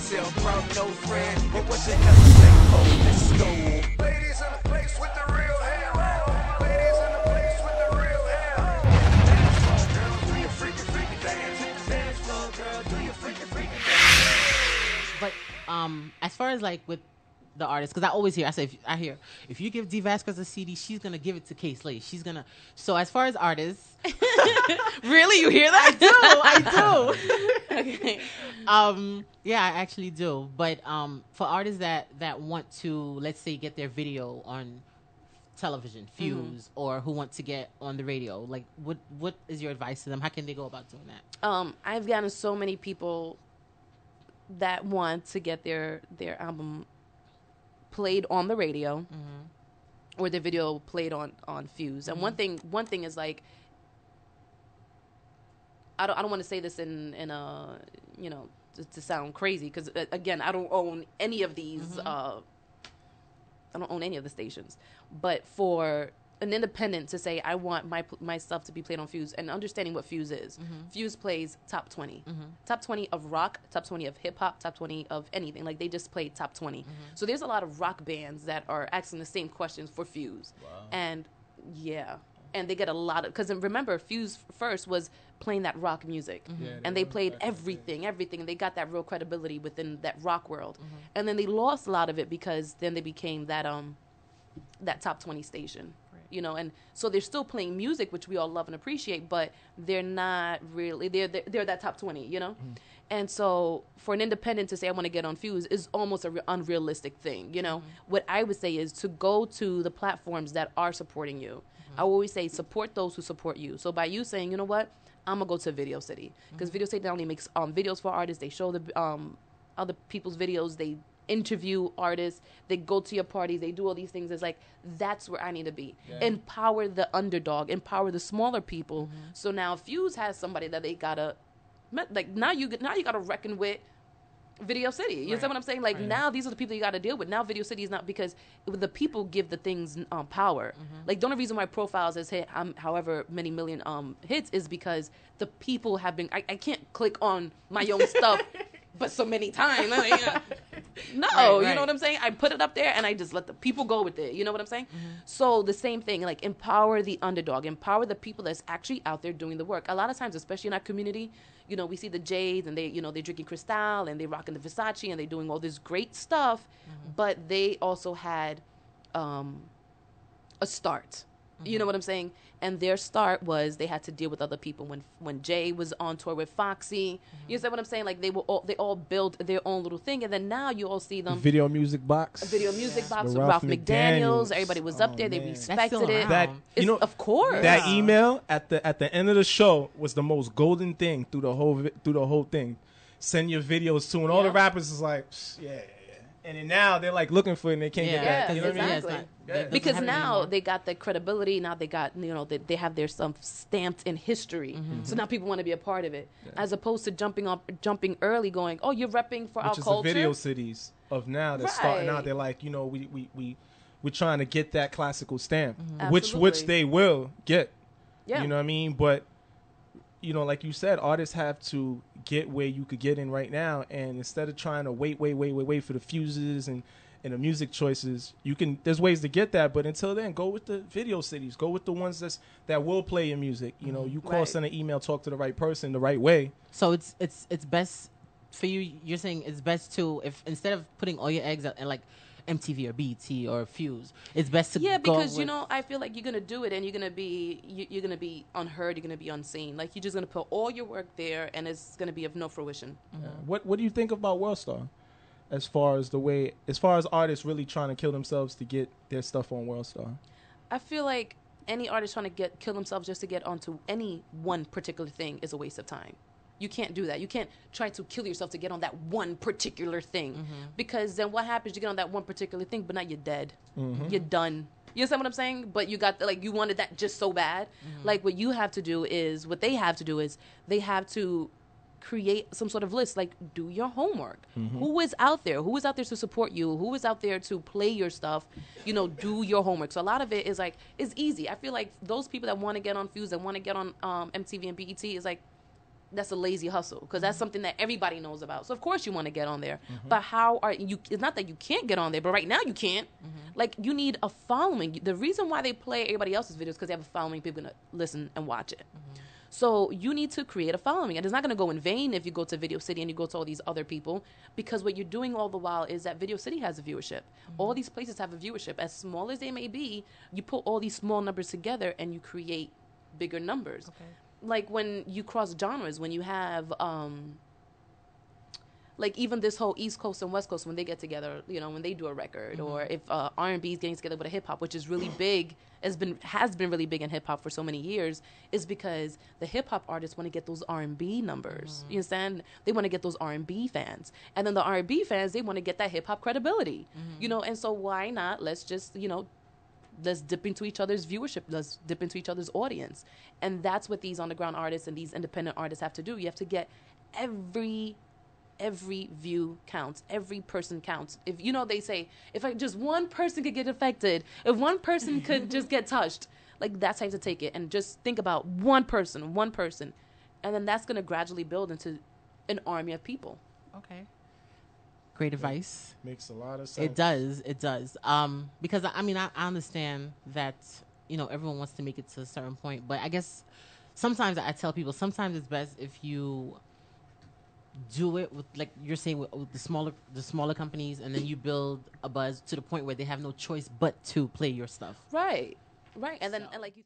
myself, brought no friend. But what the hell is that? Oh, let's go. Ladies in the place with the real hair. Ladies in the place with the real hair. Dance floor, girl, do your freaky, freaky dance. Hit the dance floor, girl, do your freaky, freaky dance. But as far as like with the artist, because I always hear, I hear, if you give D Vazquez a CD, she's gonna give it to K Slay. She's gonna. So as far as artists, Really, you hear that? I do. Okay. Yeah, I actually do. But for artists that want to, let's say, get their video on television, Fuse, or who want to get on the radio, like what is your advice to them? How can they go about doing that? I've gotten so many people that want to get their album played on the radio, or their video played on Fuse. And one thing is like, I don't want to say this in a, you know, to sound crazy, because again, I don't own any of these. I don't own any of the stations, but for an independent to say, I want my stuff to be played on Fuse, and understanding what Fuse is. Fuse plays top 20. Top 20 of rock, top 20 of hip-hop, top 20 of anything. Like, they just play top 20. So there's a lot of rock bands that are asking the same questions for Fuse. Wow. And, yeah. And they get a lot of... Because remember, Fuse first was playing that rock music. Yeah, and they played everything. And they got that real credibility within that rock world. And then they lost a lot of it because then they became that top 20 station. You know, and so they're still playing music, which we all love and appreciate, but they're not really, they're that top 20, you know? And so for an independent to say, I want to get on Fuse is almost an unrealistic thing, you know? What I would say is to go to the platforms that are supporting you. I always say support those who support you. So by you saying, you know what, I'm going to go to Video City, because Video City not only makes videos for artists, they show the other people's videos, they interview artists, they go to your parties, they do all these things. It's like, that's where I need to be. Empower the underdog, empower the smaller people. So now Fuse has somebody that they gotta, like, now you gotta reckon with Video City. You understand what I'm saying? Like, now these are the people you gotta deal with. Now Video City is not, because the people give the things power. Like, the only reason why Profiles has hit however many million hits is because the people have been, I can't click on my own stuff but so many times. No, you know what I'm saying? I put it up there and I just let the people go with it. You know what I'm saying? So the same thing, like, empower the underdog, empower the people that's actually out there doing the work. A lot of times, especially in our community, you know, we see the J's and they, you know, they're drinking Cristal and they rocking the Versace and they doing all this great stuff, but they also had a start. You know what I'm saying? And their start was they had to deal with other people. When Jay was on tour with Foxy, you know what I'm saying? Like, they all built their own little thing, and then now you all see them. Video music box. Video music box with Ralph McDaniels. Everybody was up there. They respected it. That, you know, of course. That email at the end of the show was the most golden thing through the whole thing. Send your videos to, and all the rappers is like, yeah. And then now they're like looking for it and they can't get that. You know what I mean? Exactly. Because now they got the credibility. Now they got, you know, they have their stuff stamped in history. So now people want to be a part of it, as opposed to jumping early, going, oh, you're repping for our culture. Which is the Video Cities of now that's starting out. They're like, you know, we're trying to get that classical stamp, which they will get. Yeah. You know what I mean? But, you know, like you said, artists have to get where you could get in right now, and instead of trying to wait for the Fuses and the music choices, there's ways to get that, but until then, go with the Video Cities, go with the ones that will play your music. You know, you call, send an email, talk to the right person the right way. So it's best for you. You're saying it's best to, if instead of putting all your eggs in like MTV or BET or Fuse, it's best to go because you know, I feel like you're gonna do it and you're gonna be unheard, you're gonna be unseen. Like, you're just gonna put all your work there and it's gonna be of no fruition. What do you think about WorldStar, as far as artists really trying to kill themselves to get their stuff on WorldStar? I feel like any artist trying to kill themselves just to get onto any one particular thing is a waste of time. You can't do that. You can't try to kill yourself to get on that one particular thing. Because then what happens? You get on that one particular thing, but now you're dead. You're done. You understand what I'm saying? But you got, like, you wanted that just so bad. Like, what they have to do is they have to create some sort of list. Like, do your homework. Who is out there? Who is out there to support you? Who is out there to play your stuff? You know, do your homework. So a lot of it is like, it's easy. I feel like those people that want to get on Fuse and want to get on MTV and BET is like, that's a lazy hustle, because that's something that everybody knows about. So of course you want to get on there, but how are you? It's not that you can't get on there, but right now you can't. Like, you need a following. The reason why they play everybody else's videos because they have a following. People gonna listen and watch it. So you need to create a following, and it's not going to go in vain if you go to Video City and you go to all these other people, because what you're doing all the while is that Video City has a viewership. All these places have a viewership. As small as they may be, you put all these small numbers together and you create bigger numbers. Okay. Like when you cross genres, when you have like even this whole East Coast and West Coast, when they get together, you know, when they do a record, or if R&B is getting together with a hip hop, which is really big, has been really big in hip hop for so many years, is because the hip hop artists want to get those R&B numbers. You understand? They want to get those R&B fans, and then the R&B fans, they want to get that hip hop credibility. You know, and so why not? Let's just, you know, let's dip into each other's viewership. Let's dip into each other's audience, and that's what these underground artists and these independent artists have to do. You have to get every view counts. Every person counts. If, you know, they say, if just one person could get affected, if one person could just get touched, like, that's how you have to take it. And just think about one person. And then that's going to gradually build into an army of people. Okay. Great advice. Makes a lot of sense. It does. Because, I mean, I understand that, you know, everyone wants to make it to a certain point. But I guess sometimes I tell people, sometimes it's best if you do it with, like you're saying, with the smaller companies, and then you build a buzz to the point where they have no choice but to play your stuff. Right. And then, and like you